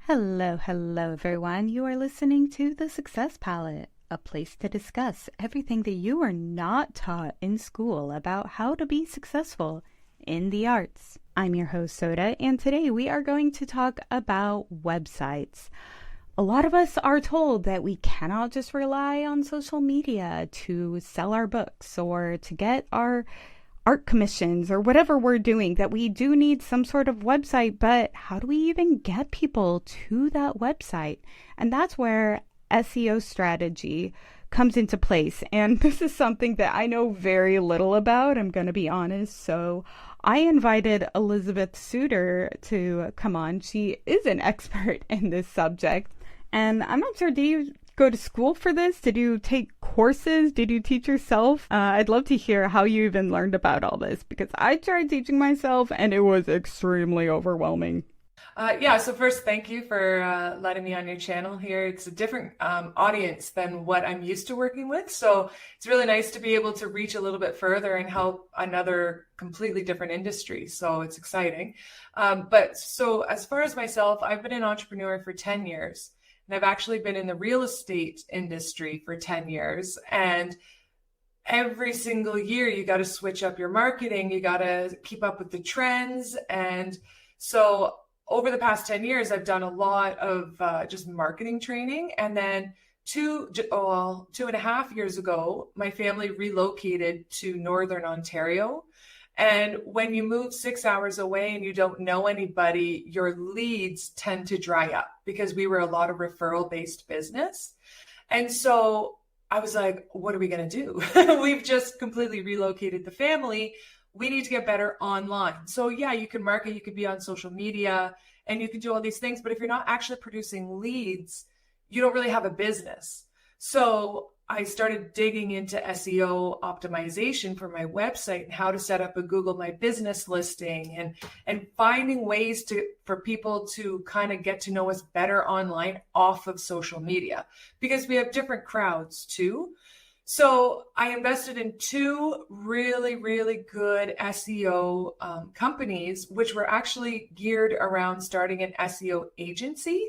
Hello, everyone. You are listening to The Success Palette, a place to discuss everything that you are not taught in school about how to be successful in the arts. I'm your host, Soda, and today we are going to talk about websites. A lot of us are told that we cannot just rely on social media to sell our books or to get our art commissions or whatever we're doing, that we do need some sort of website, but how do we even get people to that website? And that's where SEO strategy comes into place. And this is something that I know very little about, I'm going to be honest. So I invited Elizabeth Suter to come on. She is an expert in this subject. And I'm not sure, do you go to school for this? Did you take courses? Did you teach yourself? I'd love to hear how you even learned about all this, because I tried teaching myself and it was extremely overwhelming. So first, thank you for letting me on your channel here. It's a different audience than what I'm used to working with. So it's really nice to be able to reach a little bit further and help another completely different industry. So it's exciting. So as far as myself, I've been an entrepreneur for 10 years. And I've actually been in the real estate industry for 10 years. And every single year, you got to switch up your marketing. You got to keep up with the trends. And so over the past 10 years, I've done a lot of just marketing training. And then two and a half years ago, my family relocated to Northern Ontario. And when you move 6 hours away and you don't know anybody, your leads tend to dry up, because we were a lot of referral-based business. And so I was like, what are we going to do? We've just completely relocated the family. We need to get better online. So yeah, you can market, you could be on social media, and you can do all these things. But if you're not actually producing leads, you don't really have a business. So I started digging into SEO optimization for my website and how to set up a Google My Business listing, and finding ways for people to kind of get to know us better online off of social media, because we have different crowds too. So I invested in two really, really good SEO companies, which were actually geared around starting an SEO agency.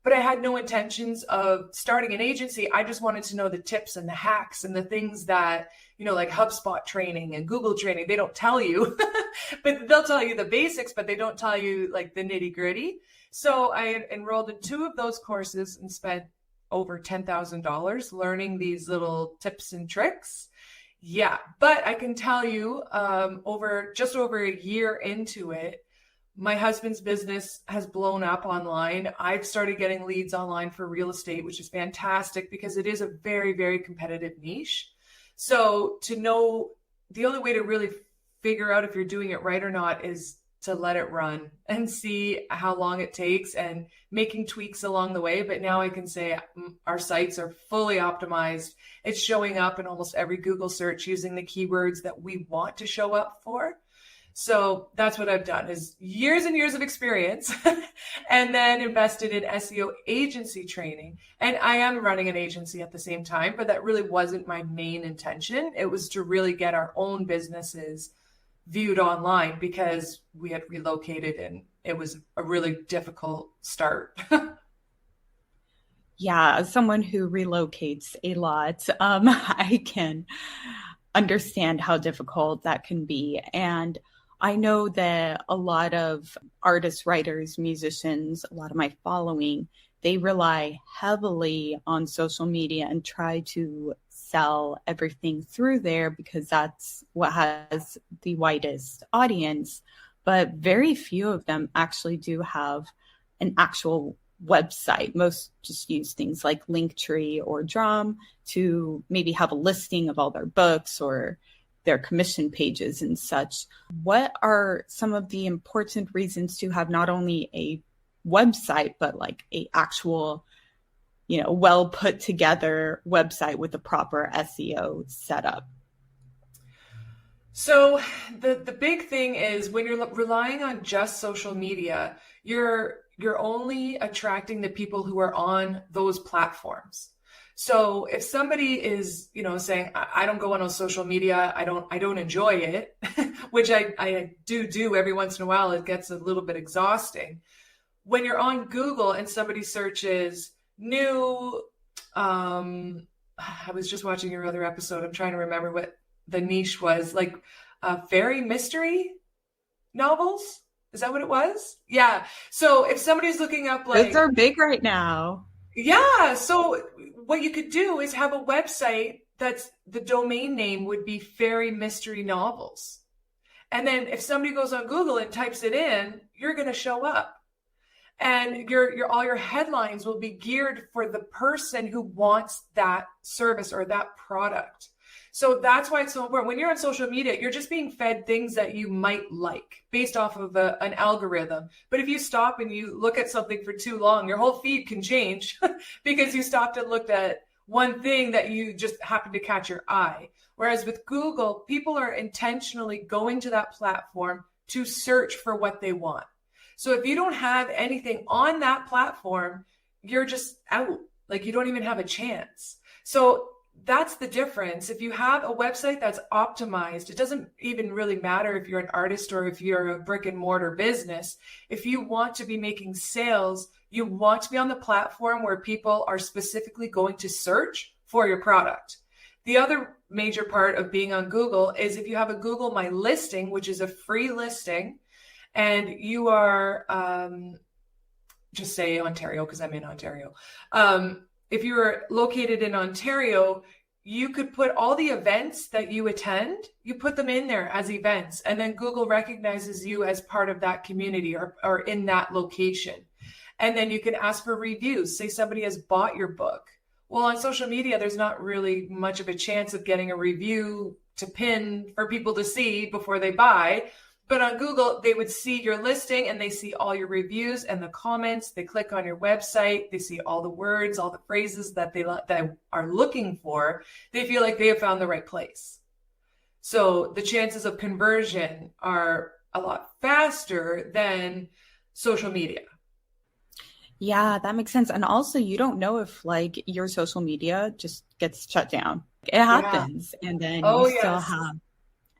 But I had no intentions of starting an agency. I just wanted to know the tips and the hacks and the things that, like HubSpot training and Google training, they don't tell you, but they'll tell you the basics, but they don't tell you like the nitty gritty. So I enrolled in two of those courses and spent over $10,000 learning these little tips and tricks. Yeah, but I can tell you over a year into it, my husband's business has blown up online. I've started getting leads online for real estate, which is fantastic because it is a very, very competitive niche. So to know, the only way to really figure out if you're doing it right or not is to let it run and see how long it takes, and making tweaks along the way. But now I can say our sites are fully optimized. It's showing up in almost every Google search using the keywords that we want to show up for. So that's what I've done, is years and years of experience and then invested in SEO agency training. And I am running an agency at the same time, but that really wasn't my main intention. It was to really get our own businesses viewed online, because we had relocated and it was a really difficult start. Yeah, as someone who relocates a lot, I can understand how difficult that can be. And I know that a lot of artists, writers, musicians, a lot of my following, they rely heavily on social media and try to sell everything through there because that's what has the widest audience. But very few of them actually do have an actual website. Most just use things like Linktree or Drum to maybe have a listing of all their books or their commission pages and such. What are some of the important reasons to have not only a website, but like a actual, well put together website with a proper SEO setup? So the big thing is, when you're relying on just social media, you're only attracting the people who are on those platforms. So if somebody is, saying, I don't go on social media, I don't enjoy it, which I do every once in a while, it gets a little bit exhausting. when you're on Google and somebody searches new, I was just watching your other episode. I'm trying to remember what the niche was, like fairy mystery novels. Is that what it was? Yeah. So if somebody's looking up like, Those are big right now. yeah. So what you could do is have a website that's the domain name would be fairy mystery novels. And then if somebody goes on Google and types it in, you're going to show up. And your all your headlines will be geared for the person who wants that service or that product. So that's why it's so important. When you're on social media, you're just being fed things that you might like based off of an algorithm. But if you stop and you look at something for too long, your whole feed can change because you stopped and looked at one thing that you just happened to catch your eye. Whereas with Google, people are intentionally going to that platform to search for what they want. So if you don't have anything on that platform, you're just out. Like you don't even have a chance. So that's the difference. If you have a website that's optimized, it doesn't even really matter if you're an artist or if you're a brick and mortar business. If you want to be making sales, you want to be on the platform where people are specifically going to search for your product. The other major part of being on Google is if you have a Google My Listing, which is a free listing, and you are, just say Ontario because I'm in Ontario. If you are located in Ontario, you could put all the events that you attend, you put them in there as events, and then Google recognizes you as part of that community or in that location. And then you can ask for reviews. Say somebody has bought your book. Well, on social media, there's not really much of a chance of getting a review to pin for people to see before they buy. But on Google, they would see your listing and they see all your reviews and the comments. They click on your website. They see all the words, all the phrases that they are looking for. They feel like they have found the right place. So the chances of conversion are a lot faster than social media. Yeah, that makes sense. And also, you don't know if like your social media just gets shut down. It happens. Yeah. And then you still have.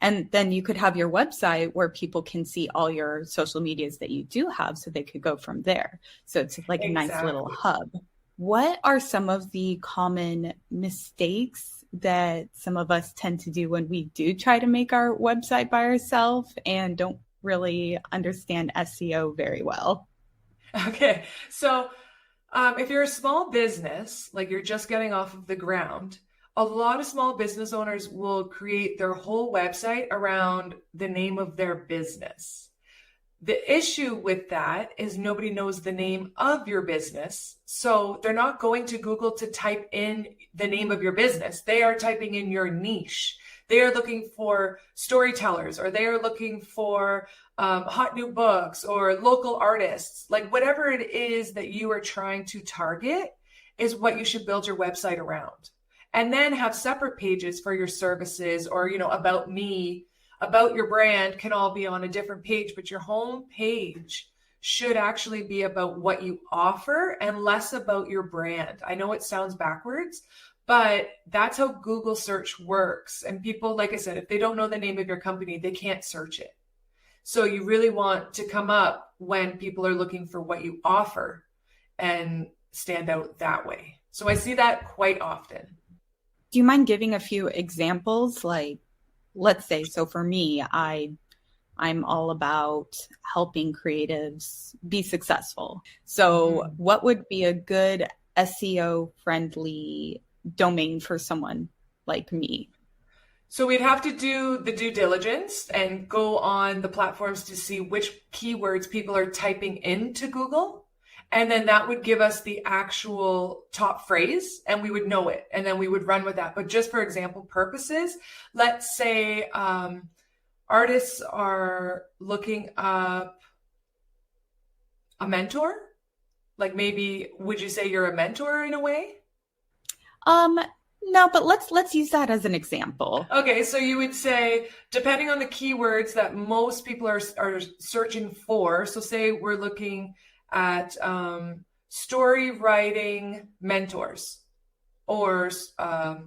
And then you could have your website where people can see all your social medias that you do have so they could go from there. So it's like a nice little hub. What are some of the common mistakes that some of us tend to do when we do try to make our website by ourselves and don't really understand SEO very well? Okay. So if you're a small business, like you're just getting off of the ground, a lot of small business owners will create their whole website around the name of their business. The issue with that is nobody knows the name of your business. So they're not going to Google to type in the name of your business. They are typing in your niche. They are looking for storytellers, or they are looking for hot new books or local artists. Like whatever it is that you are trying to target is what you should build your website around. And then have separate pages for your services or, about me, about your brand can all be on a different page, but your home page should actually be about what you offer and less about your brand. I know it sounds backwards, but that's how Google search works. And people, like I said, if they don't know the name of your company, they can't search it. So you really want to come up when people are looking for what you offer and stand out that way. So I see that quite often. Do you mind giving a few examples? Like, let's say, so for me, I'm all about helping creatives be successful. So what would be a good SEO friendly domain for someone like me? So we'd have to do the due diligence and go on the platforms to see which keywords people are typing into Google. And then that would give us the actual top phrase and we would know it. And then we would run with that. But just for example purposes, let's say artists are looking up a mentor. Like maybe, would you say you're a mentor in a way? No, but let's use that as an example. Okay, so you would say, depending on the keywords that most people are searching for. So say we're looking at story writing mentors or a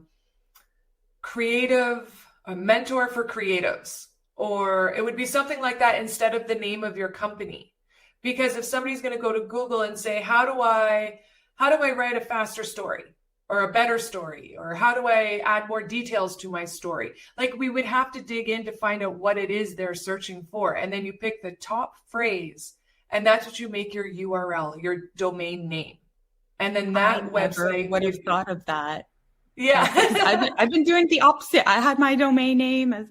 mentor for creatives, or it would be something like that instead of the name of your company, Because if somebody's going to go to Google and say, how do I write a faster story or a better story, or how do I add more details to my story? Like, we would have to dig in to find out what it is they're searching for. And then you pick the top phrase, and that's what you make your URL, your domain name. And then that website would have thought of that. Yeah. I've been doing the opposite. I had my domain name, as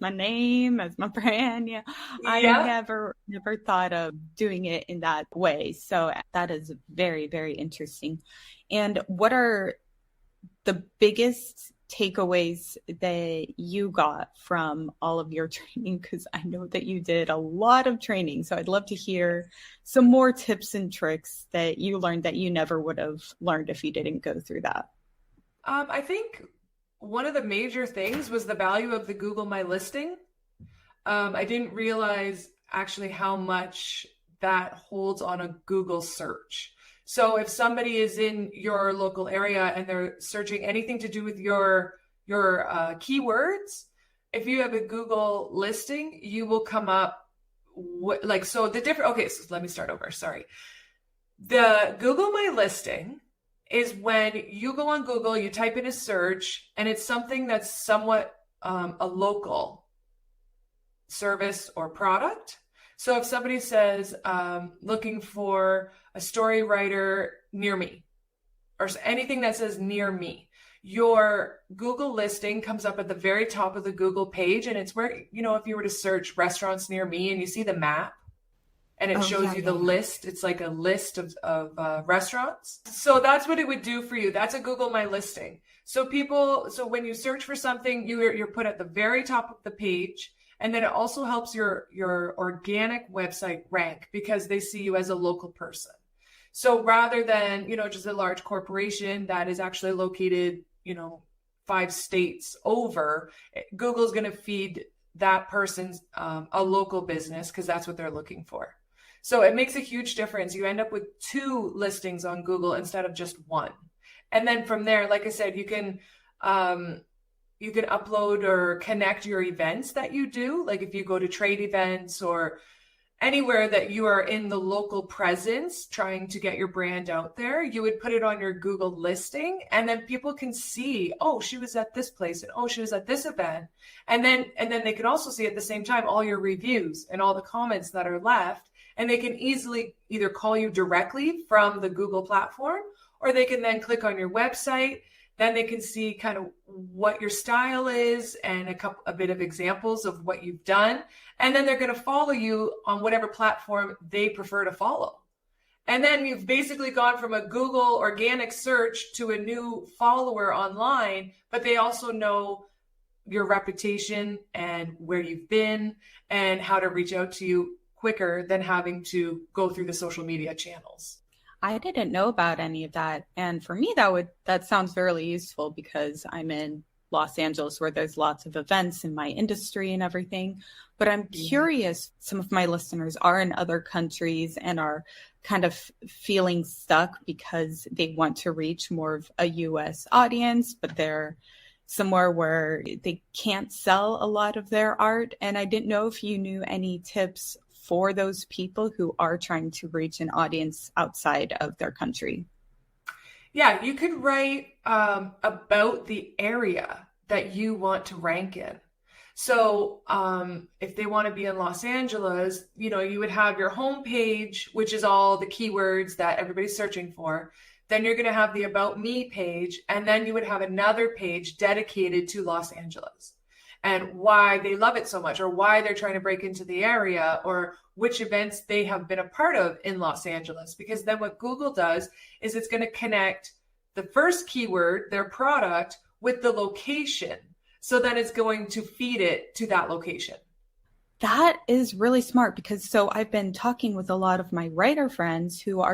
my brand. Yeah. I never thought of doing it in that way. So that is very, very interesting. And what are the biggest takeaways that you got from all of your training? Because I know that you did a lot of training. So I'd love to hear some more tips and tricks that you learned that you never would have learned if you didn't go through that. I think one of the major things was the value of the Google My Listing. I didn't realize actually how much that holds on a Google search. So if somebody is in your local area and they're searching anything to do with your keywords, if you have a Google listing, you will come up so let me start over. Sorry. The Google My Listing is when you go on Google, you type in a search, and it's something that's somewhat a local service or product. So if somebody says, looking for a story writer near me, or anything that says near me, your Google listing comes up at the very top of the Google page. And it's where, if you were to search restaurants near me and you see the map, and it shows you the list. It's like a list of restaurants. So that's what it would do for you. That's a Google My Listing. So when you search for something, you're put at the very top of the page. And then it also helps your organic website rank because they see you as a local person. So rather than, just a large corporation that is actually located, 5 states over, Google's going to feed that person's a local business because that's what they're looking for. So it makes a huge difference. You end up with 2 listings on Google instead of just 1. And then from there, like I said, you can upload or connect your events that you do. Like if you go to trade events or anywhere that you are in the local presence trying to get your brand out there, you would put it on your Google listing, and then people can see, oh, she was at this place, and oh, she was at this event. And then they can also see at the same time all your reviews and all the comments that are left, and they can easily either call you directly from the Google platform, or they can then click on your website. Then they can see kind of what your style is and a bit of examples of what you've done. And then they're going to follow you on whatever platform they prefer to follow. And then you've basically gone from a Google organic search to a new follower online, but they also know your reputation and where you've been and how to reach out to you quicker than having to go through the social media channels. I didn't know about any of that. And for me, that sounds very useful because I'm in Los Angeles where there's lots of events in my industry and everything. But I'm curious, some of my listeners are in other countries and are kind of feeling stuck because they want to reach more of a US audience, but they're somewhere where they can't sell a lot of their art. And I didn't know if you knew any tips for those people who are trying to reach an audience outside of their country. Yeah, you could write about the area that you want to rank in. So if they want to be in Los Angeles, you would have your homepage, which is all the keywords that everybody's searching for. Then you're going to have the About Me page, and then you would have another page dedicated to Los Angeles and why they love it so much, or why they're trying to break into the area, or which events they have been a part of in Los Angeles. Because then what Google does is it's going to connect the first keyword, their product, with the location. So then it's going to feed it to that location. That is really smart because I've been talking with a lot of my writer friends who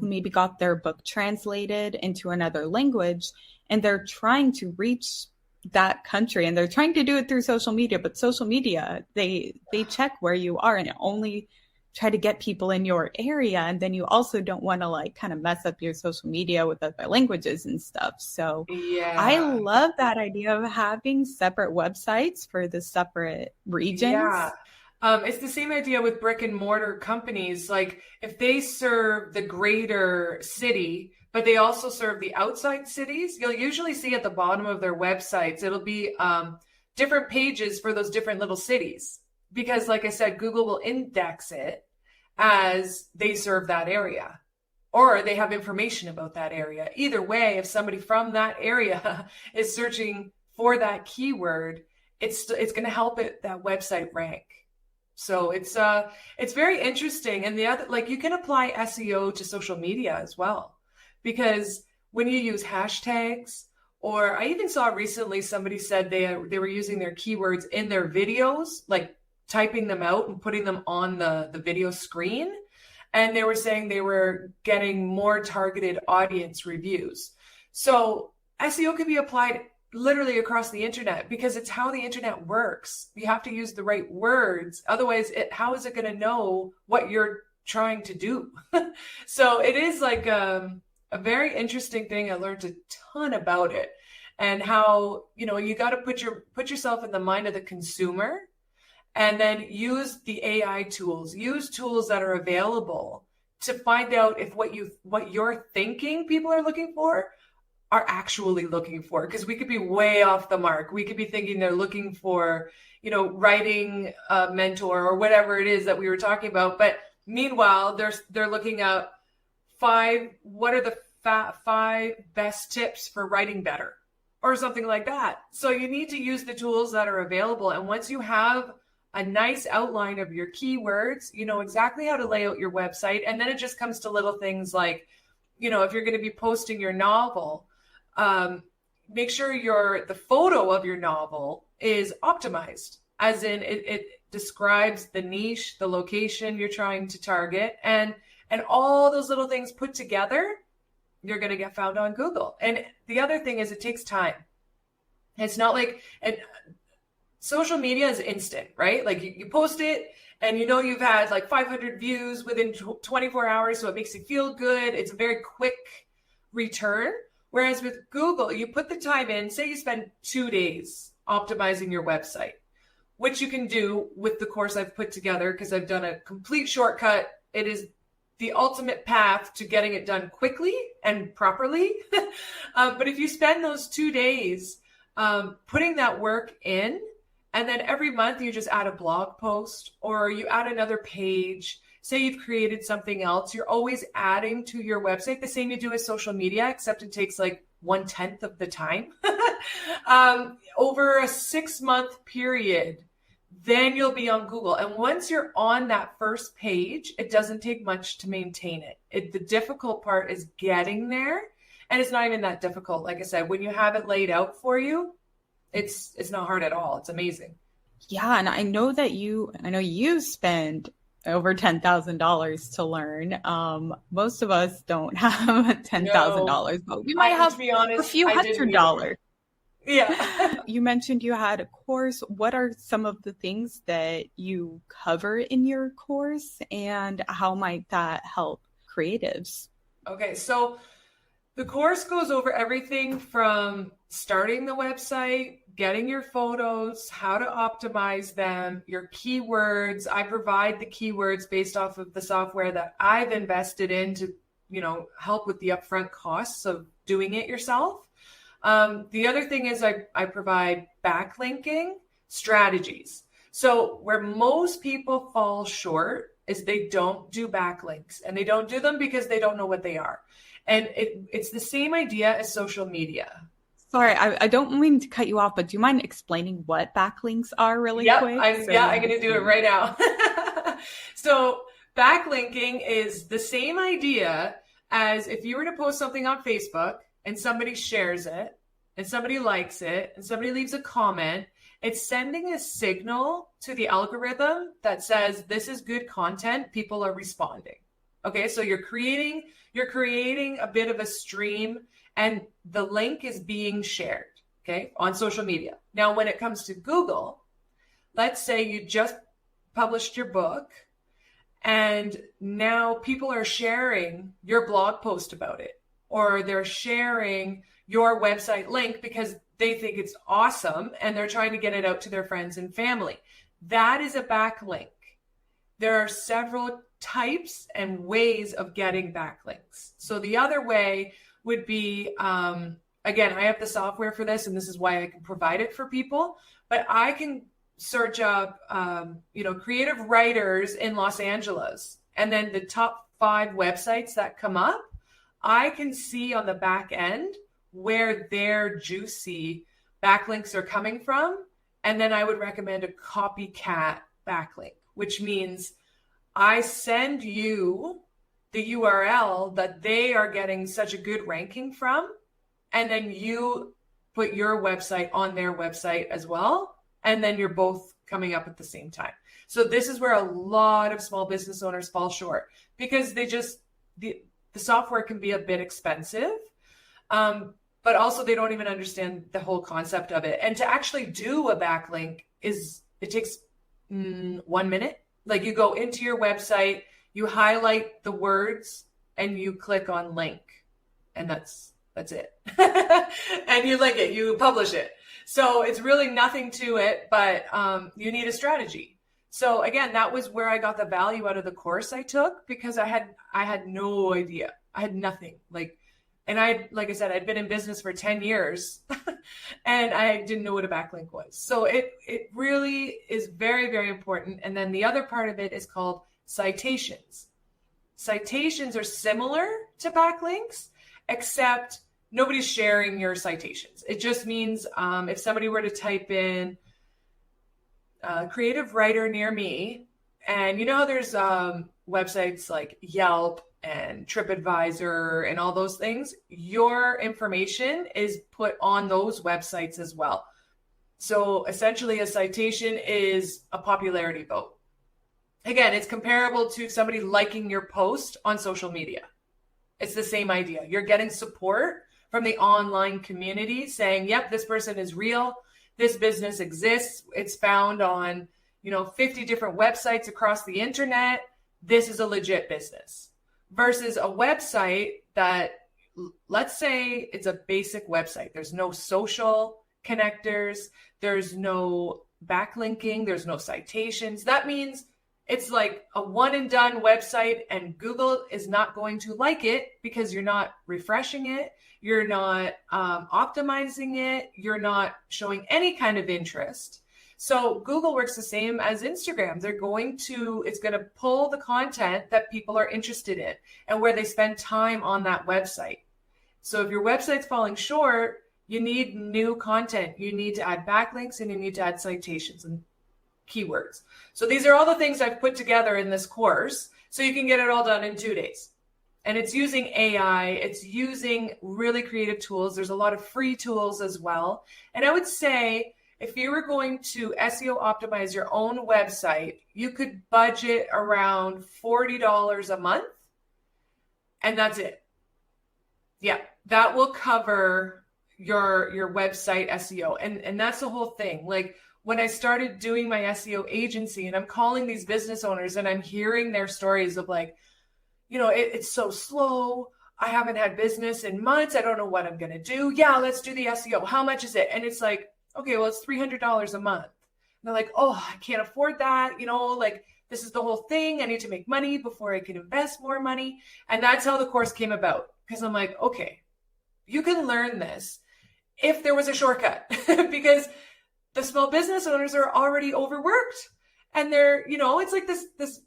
maybe got their book translated into another language, and they're trying to reach that country, and they're trying to do it through social media, but social media, they check where you are and only try to get people in your area. And then you also don't want to kind of mess up your social media with other languages and stuff. So yeah. I love that idea of having separate websites for the separate regions. Yeah. It's the same idea with brick and mortar companies. Like if they serve the greater city, but they also serve the outside cities, you'll usually see at the bottom of their websites, it'll be different pages for those different little cities. Because like I said, Google will index it as they serve that area, or they have information about that area. Either way, if somebody from that area is searching for that keyword, it's going to help that website rank. So it's very interesting. And the other, like, you can apply SEO to social media as well, because when you use hashtags, or I even saw recently somebody said they were using their keywords in their videos, like typing them out and putting them on the video screen. And they were saying they were getting more targeted audience reviews. So SEO can be applied literally across the internet, because it's how the internet works. You have to use the right words. Otherwise, how is it going to know what you're trying to do? So it is like a very interesting thing. I learned a ton about it, and how, you got to put yourself in the mind of the consumer, and then use the AI tools, use tools that are available to find out if what you're thinking people are looking for are actually looking for. Because we could be way off the mark. We could be thinking they're looking for, writing mentor or whatever it is that we were talking about. But meanwhile, they're looking at what are the 5 best tips for writing better, or something like that. So you need to use the tools that are available. And once you have a nice outline of your keywords, you know exactly how to lay out your website. And then it just comes to little things like, if you're going to be posting your novel, make sure the photo of your novel is optimized, as in it describes the niche, the location you're trying to target, and all those little things put together, you're going to get found on Google. And the other thing is, it takes time. It's not like, social media is instant, right? Like you post it and you've had like 500 views within 24 hours. So it makes you feel good. It's a very quick return. Whereas with Google, you put the time in, say you spend 2 days optimizing your website, which you can do with the course I've put together, because I've done a complete shortcut. It is the ultimate path to getting it done quickly and properly. But if you spend those 2 days putting that work in, and then every month you just add a blog post, or you add another page, say you've created something else, you're always adding to your website, the same you do with social media, except it takes like 1/10 of the time. Over a 6-month period, then you'll be on Google. And once you're on that first page, it doesn't take much to maintain it. The difficult part is getting there. And it's not even that difficult. Like I said, when you have it laid out for you, it's not hard at all. It's amazing. Yeah. And I know you spend over $10,000 to learn. Most of us don't have $10,000, but we might have, to be honest, a few $100. Yeah. You mentioned you had a course. What are some of the things that you cover in your course, and how might that help creatives? Okay. So the course goes over everything from starting the website, getting your photos, how to optimize them, your keywords. I provide the keywords based off of the software that I've invested in to, help with the upfront costs of doing it yourself. The other thing is I provide backlinking strategies. So where most people fall short is they don't do backlinks, and they don't do them because they don't know what they are. And it's the same idea as social media. Sorry, I don't mean to cut you off, but do you mind explaining what backlinks are really quick? I'm going to do it right now. So backlinking is the same idea as if you were to post something on Facebook and somebody shares it and somebody likes it and somebody leaves a comment. It's sending a signal to the algorithm that says this is good content. People are responding. Okay, so you're creating a bit of a stream, and the link is being shared, okay, on social media. Now, when it comes to Google, let's say you just published your book, and now people are sharing your blog post about it, or they're sharing your website link because they think it's awesome and they're trying to get it out to their friends and family. That is a backlink. There are several types and ways of getting backlinks. So the other way would be, again, I have the software for this, and this is why I can provide it for people, but I can search up, creative writers in Los Angeles, and then the top 5 websites that come up, I can see on the back end where their juicy backlinks are coming from. And then I would recommend a copycat backlink, which means I send you the URL that they are getting such a good ranking from, and then you put your website on their website as well, and then you're both coming up at the same time. So this is where a lot of small business owners fall short, because they just, the software can be a bit expensive, but also they don't even understand the whole concept of it. And to actually do a backlink it takes 1 minute. Like, you go into your website, you highlight the words, and you click on link, and that's it. And you link it, you publish it. So it's really nothing to it, but you need a strategy. So again, that was where I got the value out of the course I took, because I had no idea. I had nothing. Like I said, I'd been in business for 10 years and I didn't know what a backlink was. So it really is very, very important. And then the other part of it is called citations. Citations are similar to backlinks, except nobody's sharing your citations. It just means if somebody were to type in creative writer near me, and you know how there's websites like Yelp and TripAdvisor and all those things, your information is put on those websites as well. So essentially a citation is a popularity vote. Again, it's comparable to somebody liking your post on social media. It's the same idea. You're getting support from the online community saying, yep, this person is real. This business exists. It's found on, 50 different websites across the internet. This is a legit business. Versus a website that, let's say it's a basic website. There's no social connectors. There's no backlinking. There's no citations. That means it's like a one and done website, and Google is not going to like it because you're not refreshing it. You're not optimizing it. You're not showing any kind of interest. So Google works the same as Instagram. It's going to pull the content that people are interested in and where they spend time on that website. So if your website's falling short, you need new content. You need to add backlinks, and you need to add citations and keywords. So these are all the things I've put together in this course, so you can get it all done in 2 days. And it's using AI. It's using really creative tools. There's a lot of free tools as well. And I would say, if you were going to SEO optimize your own website, you could budget around $40 a month, and that's it. Yeah, that will cover your website SEO. And that's the whole thing. Like, when I started doing my SEO agency, and I'm calling these business owners and I'm hearing their stories of like, it's so slow. I haven't had business in months. I don't know what I'm going to do. Yeah, let's do the SEO. How much is it? And it's like, okay, well, it's $300 a month. And they're like, oh, I can't afford that. This is the whole thing. I need to make money before I can invest more money. And that's how the course came about. Because I'm like, okay, you can learn this if there was a shortcut, because the small business owners are already overworked, and they're, it's like this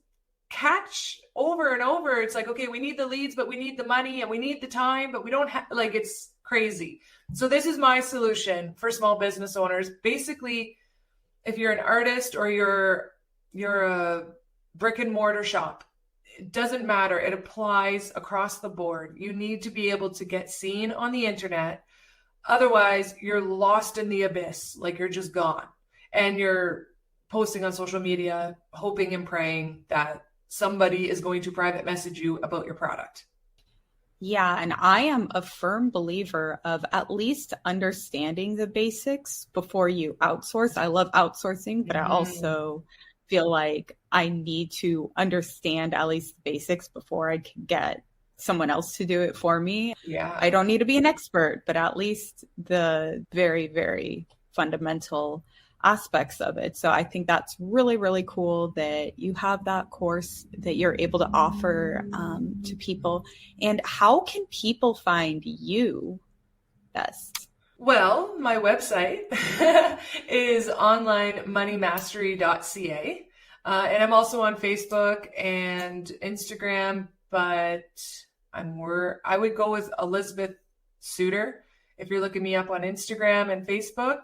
catch over and over. It's like, okay, we need the leads, but we need the money, and we need the time, but we don't have, it's crazy. So this is my solution for small business owners. Basically, if you're an artist or you're a brick and mortar shop, it doesn't matter. It applies across the board. You need to be able to get seen on the internet. Otherwise, you're lost in the abyss. Like, you're just gone. And you're posting on social media, hoping and praying that somebody is going to private message you about your product. Yeah, and I am a firm believer of at least understanding the basics before you outsource. I love outsourcing, but I also feel like I need to understand at least the basics before I can get someone else to do it for me. Yeah. I don't need to be an expert, but at least the very, very fundamental aspects of it. So I think that's really, really cool that you have that course that you're able to offer to people. And how can people find you best? Well, my website is onlinemoneymastery.ca. And I'm also on Facebook and Instagram, but I would go with Elizabeth Suter if you're looking me up on Instagram and Facebook,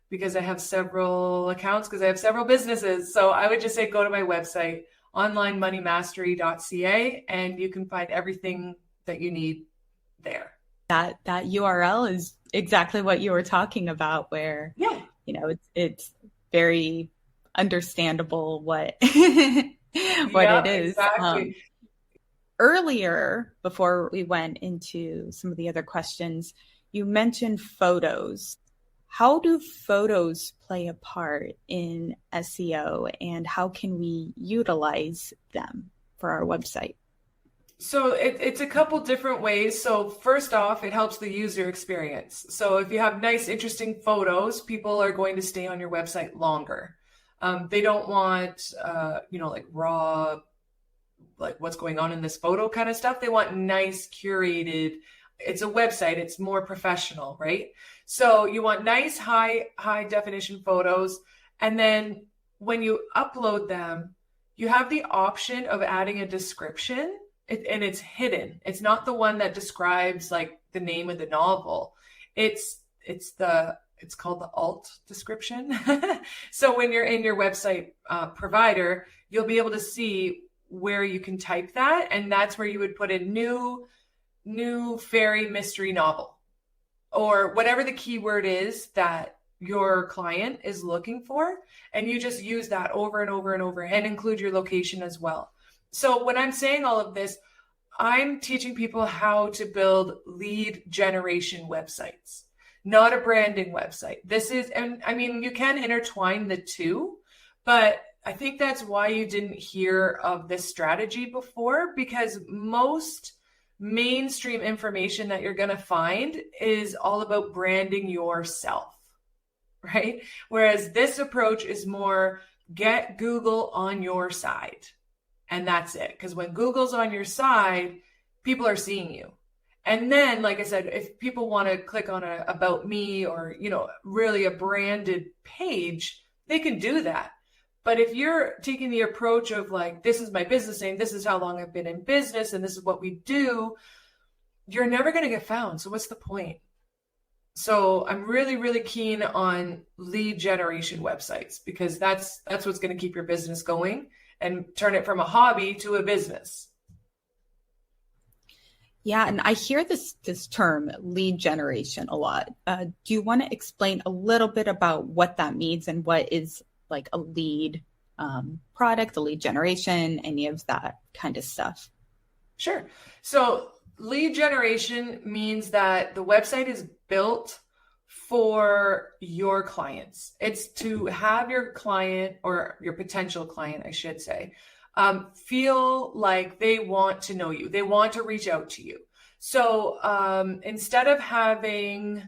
because I have several accounts, because I have several businesses. So I would just say go to my website, onlinemoneymastery.ca, and you can find everything that you need there. That URL is exactly what you were talking about, where, yeah, it's very understandable what it is. Exactly. Earlier, before we went into some of the other questions, you mentioned photos. How do photos play a part in SEO, and how can we utilize them for our website? So it's a couple different ways. So first off, it helps the user experience. So if you have nice, interesting photos, people are going to stay on your website longer. They don't want, like raw, like what's going on in this photo kind of stuff. They want nice, curated. It's a website. It's more professional, right? So you want nice, high definition photos. And then when you upload them, you have the option of adding a description. And it's hidden. It's not the one that describes like the name of the novel. It's called the alt description. So when you're in your website provider, you'll be able to see where you can type that, and that's where you would put in new fairy mystery novel, or whatever the keyword is that your client is looking for, and you just use that over and over and over, and include your location as well. So when I'm saying all of this, I'm teaching people how to build lead generation websites, not a branding website. You can intertwine the two, but I think that's why you didn't hear of this strategy before, because most mainstream information that you're going to find is all about branding yourself, right? Whereas this approach is more get Google on your side. And that's it. Because when Google's on your side, people are seeing you. And then, like I said, if people want to click on a About Me or, really a branded page, they can do that. But if you're taking the approach of like, this is my business name, this is how long I've been in business, and this is what we do, you're never going to get found. So what's the point? So I'm really, really keen on lead generation websites, because that's what's going to keep your business going and turn it from a hobby to a business. Yeah, and I hear this term lead generation a lot. Do you want to explain a little bit about what that means and what is like a lead product, a lead generation, any of that kind of stuff? Sure. So lead generation means that the website is built for your clients. It's to have your client, or your potential client, I should say, feel like they want to know you. They want to reach out to you. So instead of having,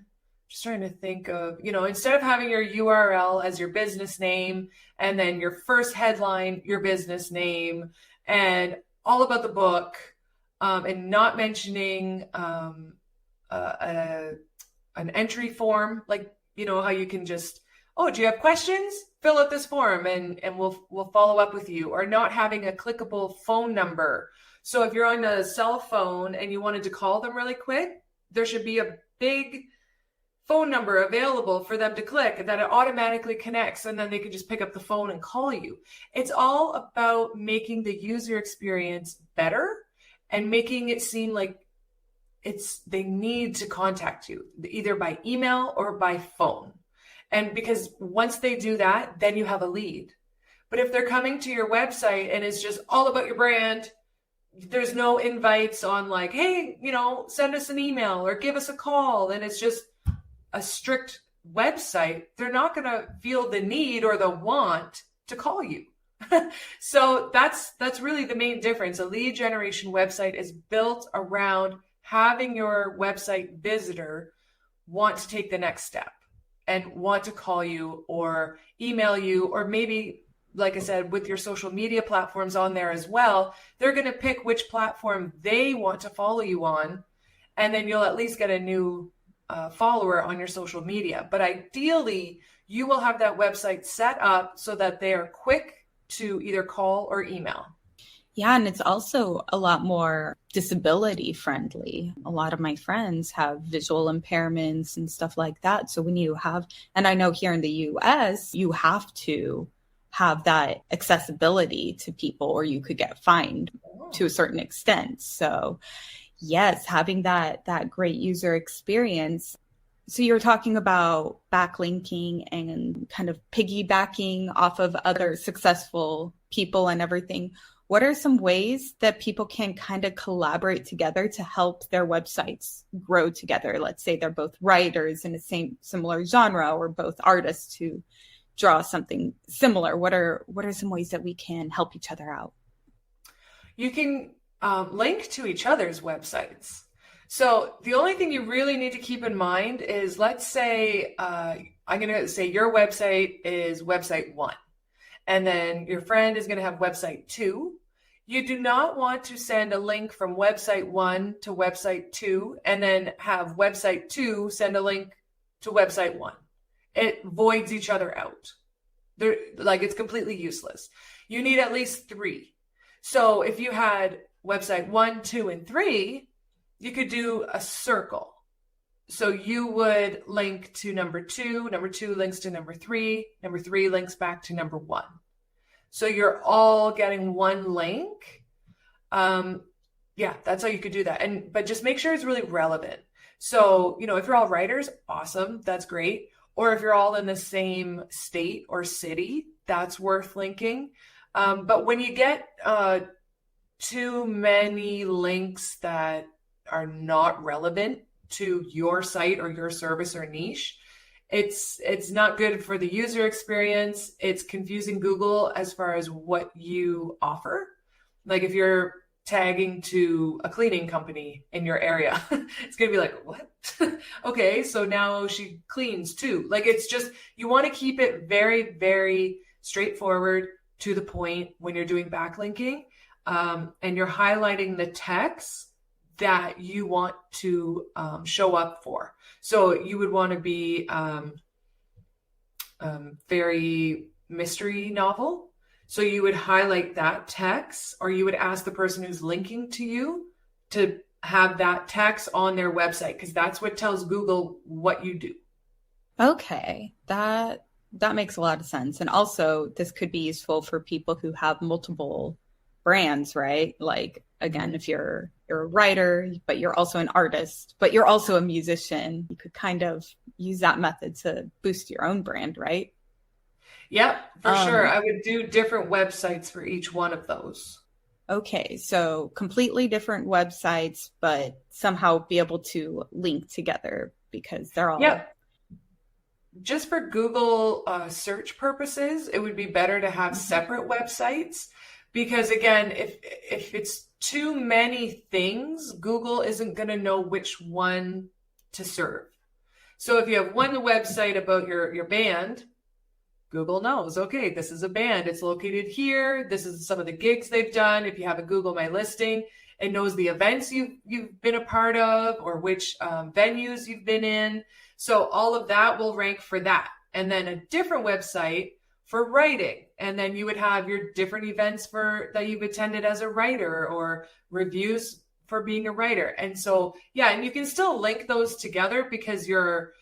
instead of having your URL as your business name, and then your first headline, your business name, and all about the book, and not mentioning an entry form, like, how you can just, do you have questions? Fill out this form and we'll follow up with you. Or not having a clickable phone number. So if you're on a cell phone and you wanted to call them really quick, there should be a big phone number available for them to click, and that it automatically connects, and then they can just pick up the phone and call you. It's all about making the user experience better and making it seem like they need to contact you either by email or by phone. And because once they do that, then you have a lead. But if they're coming to your website and it's just all about your brand, there's no invites on like, hey, send us an email or give us a call, and it's just a strict website, they're not going to feel the need or the want to call you. So that's really the main difference. A lead generation website is built around having your website visitor want to take the next step. and want to call you or email you, or maybe, like I said, with your social media platforms on there as well, they're going to pick which platform they want to follow you on. And then you'll at least get a new follower on your social media. But ideally, you will have that website set up so that they are quick to either call or email. Yeah, and it's also a lot more disability friendly. A lot of my friends have visual impairments and stuff like that. So when you have, and I know here in the US, you have to have that accessibility to people or you could get fined to a certain extent. So yes, having that great user experience. So you're talking about backlinking and kind of piggybacking off of other successful people and everything. What are some ways that people can kind of collaborate together to help their websites grow together? Let's say they're both writers in the similar genre or both artists who draw something similar. What are some ways that we can help each other out? You can link to each other's websites. So the only thing you really need to keep in mind is, let's say, I'm going to say your website is website 1. And then your friend is going to have website 2. You do not want to send a link from website 1 to website 2 and then have website 2 send a link to website 1. It voids each other out. It's completely useless. You need at least 3. So if you had website 1, 2, and 3, you could do a circle. So you would link to number 2 links to number 3 links back to number 1. So you're all getting one link. Yeah, that's how you could do that. But just make sure it's really relevant. So, if you're all writers, awesome, that's great. Or if you're all in the same state or city, that's worth linking. But when you get too many links that are not relevant to your site or your service or niche, it's not good for the user experience. It's confusing Google as far as what you offer. Like if you're tagging to a cleaning company in your area, it's going to be like, what? Okay, so now she cleans too. It's just, you want to keep it very, very straightforward, to the point when you're doing backlinking, and you're highlighting the text that you want to show up for. So you would want to be very mystery novel. So you would highlight that text, or you would ask the person who's linking to you to have that text on their website, because that's what tells Google what you do. Okay, that makes a lot of sense. And also, this could be useful for people who have multiple brands, right? Like, again, if you're a writer, but you're also an artist, but you're also a musician, you could kind of use that method to boost your own brand, right? Yep, for sure. I would do different websites for each one of those. Okay, so completely different websites, but somehow be able to link together because they're all... Yep. Just for Google search purposes, it would be better to have separate websites, because again, if it's too many things, Google isn't going to know which one to serve. So if you have one website about your band, Google knows, okay, this is a band. It's located here. This is some of the gigs they've done. If you have a Google My Listing, it knows the events you've been a part of, or which venues you've been in. So all of that will rank for that. And then a different website for writing. And then you would have your different events that you've attended as a writer, or reviews for being a writer. And so, yeah, and you can still link those together because you're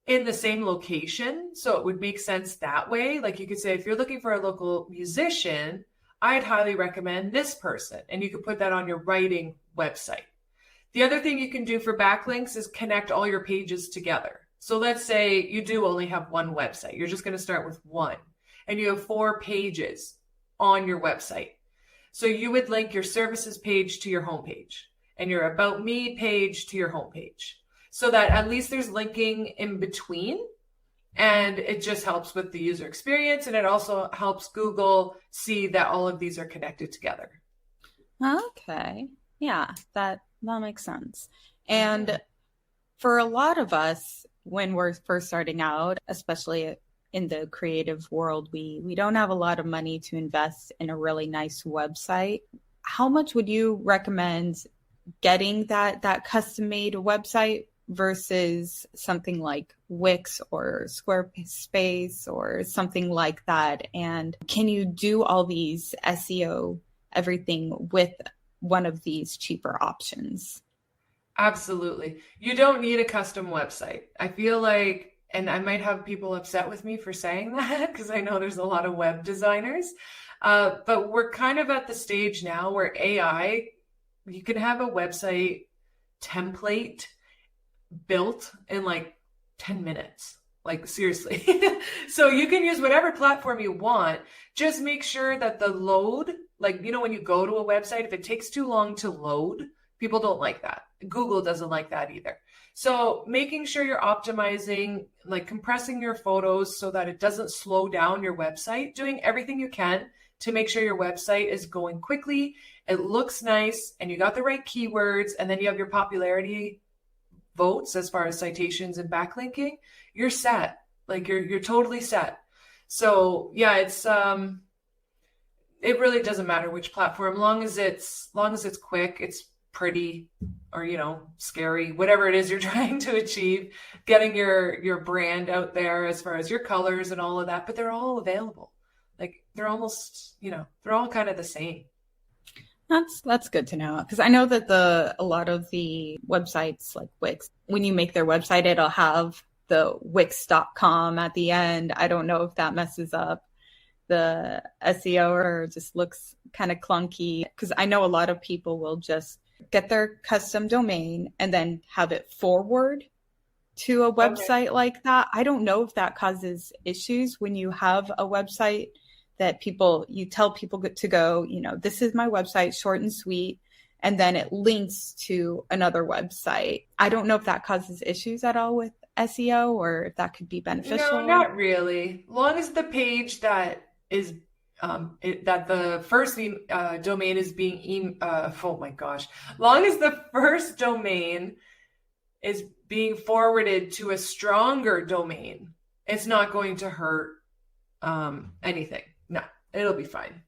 in the same location. So it would make sense that way. Like you could say, if you're looking for a local musician, I'd highly recommend this person. And you could put that on your writing website. The other thing you can do for backlinks is connect all your pages together. So let's say you do only have one website. You're just going to start with one, and you have 4 pages on your website. So you would link your services page to your homepage, and your About Me page to your homepage, so that at least there's linking in between, and it just helps with the user experience, and it also helps Google see that all of these are connected together. Okay. Yeah, that makes sense. And for a lot of us, when we're first starting out, especially in the creative world, we don't have a lot of money to invest in a really nice website. How much would you recommend getting that custom made website versus something like Wix or Squarespace or something like that? And can you do all these SEO, everything with one of these cheaper options? Absolutely. You don't need a custom website. I feel like, and I might have people upset with me for saying that because I know there's a lot of web designers, but we're kind of at the stage now where AI, you can have a website template built in like 10 minutes. Like seriously. So you can use whatever platform you want. Just make sure that the load, like, you know, when you go to a website, if it takes too long to load, people don't like that. Google doesn't like that either. So making sure you're optimizing, like compressing your photos so that it doesn't slow down your website, doing everything you can to make sure your website is going quickly, it looks nice, and you got the right keywords, and then you have your popularity votes as far as citations and backlinking, you're set. Like you're totally set. So yeah, it's it really doesn't matter which platform, long as it's quick, it's pretty, or you know, scary, whatever it is you're trying to achieve, getting your brand out there as far as your colors and all of that. But they're all available. Like they're almost, you know, they're all kind of the same. That's good to know, because I know that a lot of the websites like Wix, when you make their website, it'll have the Wix.com at the end. I don't know if that messes up the SEO or just looks kind of clunky, because I know a lot of people will just get their custom domain and then have it forward to a website like that. I don't know if that causes issues when you have a website that you tell people to go, you know, this is my website, short and sweet, and then it links to another website. I don't know if that causes issues at all with SEO or if that could be beneficial. No, not really. Long as the page that is that the first domain is being oh my gosh, long as the first domain is being forwarded to a stronger domain, it's not going to hurt anything. No, it'll be fine.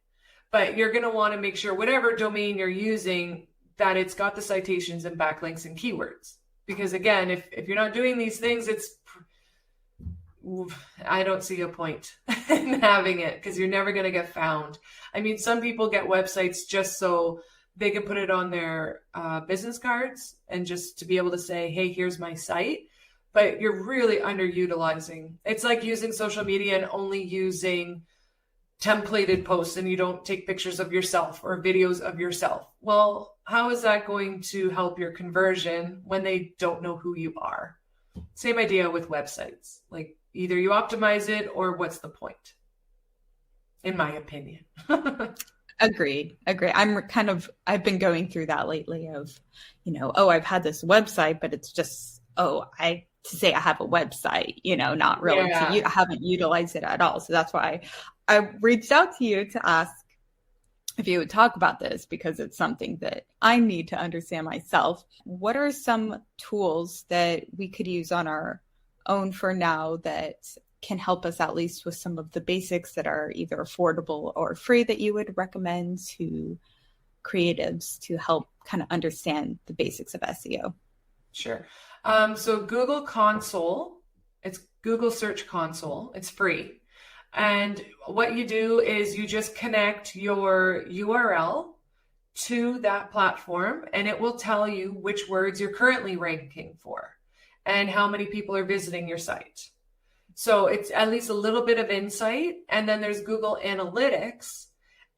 But you're going to want to make sure whatever domain you're using, that it's got the citations and backlinks and keywords. Because again, if you're not doing these things, I don't see a point in having it, because you're never going to get found. I mean, some people get websites just so they can put it on their business cards and just to be able to say, hey, here's my site. But you're really underutilizing. It's like using social media and only using templated posts, and you don't take pictures of yourself or videos of yourself. Well, how is that going to help your conversion when they don't know who you are? Same idea with websites. Like either you optimize it or what's the point? In my opinion. Agreed. I've been going through that lately of, you know, I've had this website, but it's just, to say I have a website, you know, not really. Yeah. I haven't utilized it at all. So that's why I reached out to you to ask if you would talk about this, because it's something that I need to understand myself. What are some tools that we could use on our own for now that can help us at least with some of the basics that are either affordable or free that you would recommend to creatives to help kind of understand the basics of SEO? Sure. So Google Console, it's Google Search Console. It's free. And what you do is you just connect your URL to that platform, and it will tell you which words you're currently ranking for and how many people are visiting your site. So it's at least a little bit of insight. And then there's Google Analytics,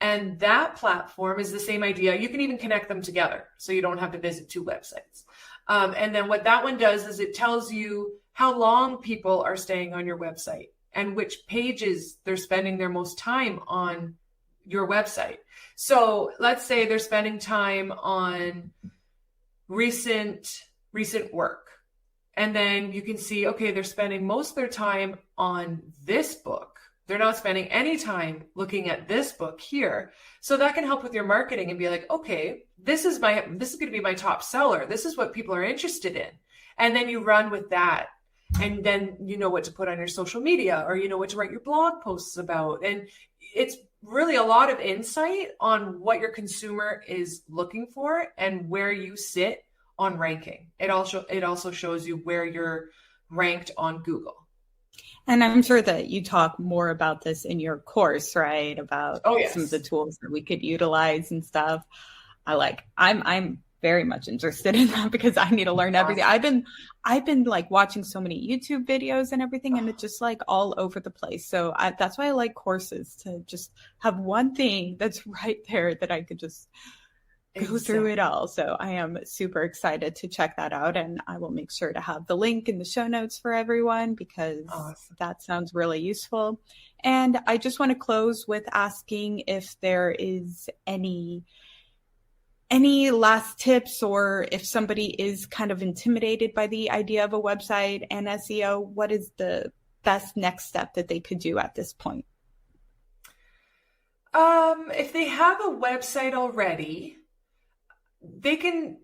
and that platform is the same idea. You can even connect them together so you don't have to visit two websites. And then what that one does is it tells you how long people are staying on your website and which pages they're spending their most time on your website. So let's say they're spending time on recent work. And then you can see, okay, they're spending most of their time on this book. They're not spending any time looking at this book here. So that can help with your marketing and be like, okay, this is going to be my top seller. This is what people are interested in. And then you run with that. And then you know what to put on your social media, or you know what to write your blog posts about. And it's really a lot of insight on what your consumer is looking for and where you sit on ranking. It also shows you where you're ranked on Google. And I'm sure that you talk more about this in your course, right? About yes. Some of the tools that we could utilize and stuff. I'm very much interested in that because I need to learn everything. I've been like watching so many YouTube videos and everything, and it's just like all over the place. So that's why I like courses, to just have one thing that's right there that I could just go through it all. So I am super excited to check that out, and I will make sure to have the link in the show notes for everyone, because that sounds really useful. And I just want to close with asking if there is any last tips, or if somebody is kind of intimidated by the idea of a website and SEO, what is the best next step that they could do at this point? If they have a website already, they can,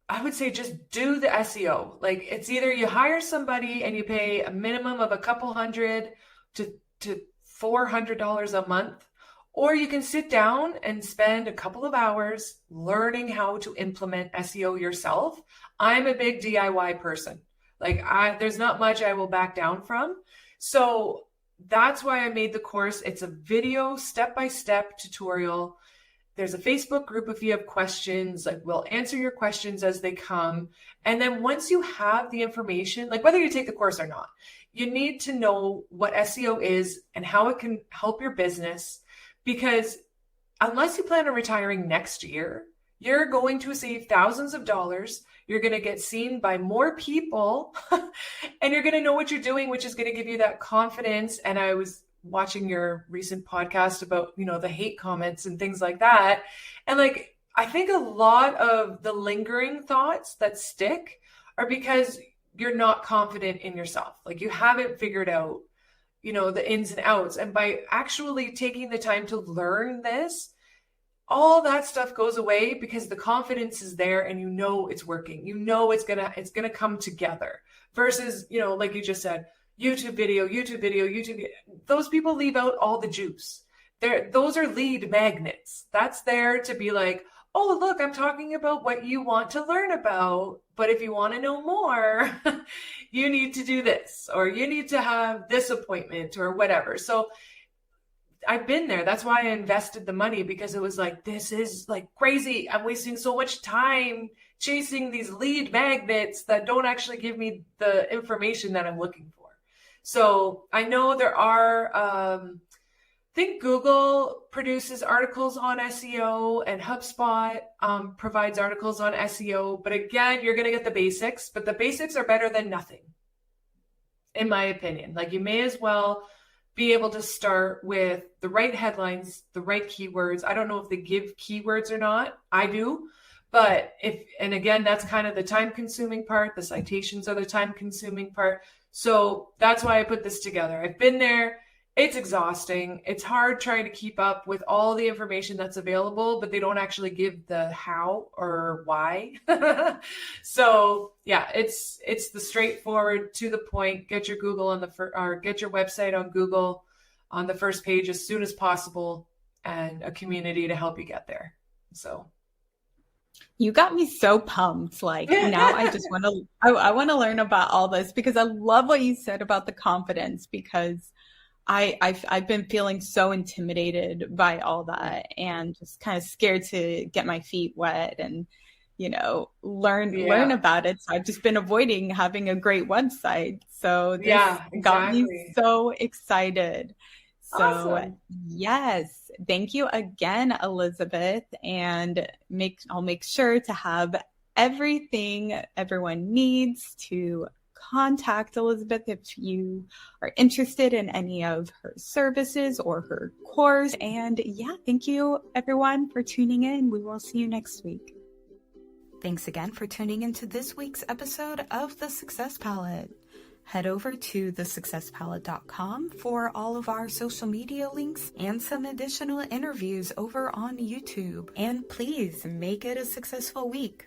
I would say, just do the SEO. Like, it's either you hire somebody and you pay a minimum of a couple $100 to $400 a month, or you can sit down and spend a couple of hours learning how to implement SEO yourself. I'm a big DIY person. Like, there's not much I will back down from. So that's why I made the course. It's a video step-by-step tutorial. There's a Facebook group if you have questions. Like, we'll answer your questions as they come. And then once you have the information, like whether you take the course or not, you need to know what SEO is and how it can help your business. Because unless you plan on retiring next year, you're going to save thousands of dollars. You're going to get seen by more people and you're going to know what you're doing, which is going to give you that confidence. And I was watching your recent podcast about, the hate comments and things like that. And like, I think a lot of the lingering thoughts that stick are because you're not confident in yourself. Like, you haven't figured out, the ins and outs. And by actually taking the time to learn this, all that stuff goes away because the confidence is there and it's working. It's gonna come together. Versus, like you just said, YouTube video. Those people leave out all the juice. Those are lead magnets. That's there to be like, oh, look, I'm talking about what you want to learn about. But if you want to know more, you need to do this, or you need to have this appointment or whatever. So I've been there. That's why I invested the money, because it was like, this is like crazy. I'm wasting so much time chasing these lead magnets that don't actually give me the information that I'm looking for. So I know there are, I think Google produces articles on SEO, and HubSpot provides articles on SEO. But again, you're going to get the basics, but the basics are better than nothing, in my opinion. Like, you may as well be able to start with the right headlines, the right keywords. I don't know if they give keywords or not. I do. But and again, that's kind of the time consuming part. The citations are the time consuming part. So that's why I put this together. I've been there. It's exhausting. It's hard trying to keep up with all the information that's available, but they don't actually give the how or why. So yeah, it's the straightforward, to the point. Get your Google or get your website on Google on the first page as soon as possible, and a community to help you get there. So you got me so pumped. Like, now I just want to, I want to learn about all this, because I love what you said about the confidence, because I've been feeling so intimidated by all that, and just kind of scared to get my feet wet and, learn about it. So I've just been avoiding having a great website. So this got me so excited. So awesome. Yes, thank you again, Elizabeth. And I'll make sure to have everything everyone needs to contact Elizabeth if you are interested in any of her services or her course. And thank you everyone for tuning in. We will see you next week. Thanks again for tuning into this week's episode of The Success Palette. Head over to thesuccesspalette.com for all of our social media links and some additional interviews over on YouTube. And please make it a successful week.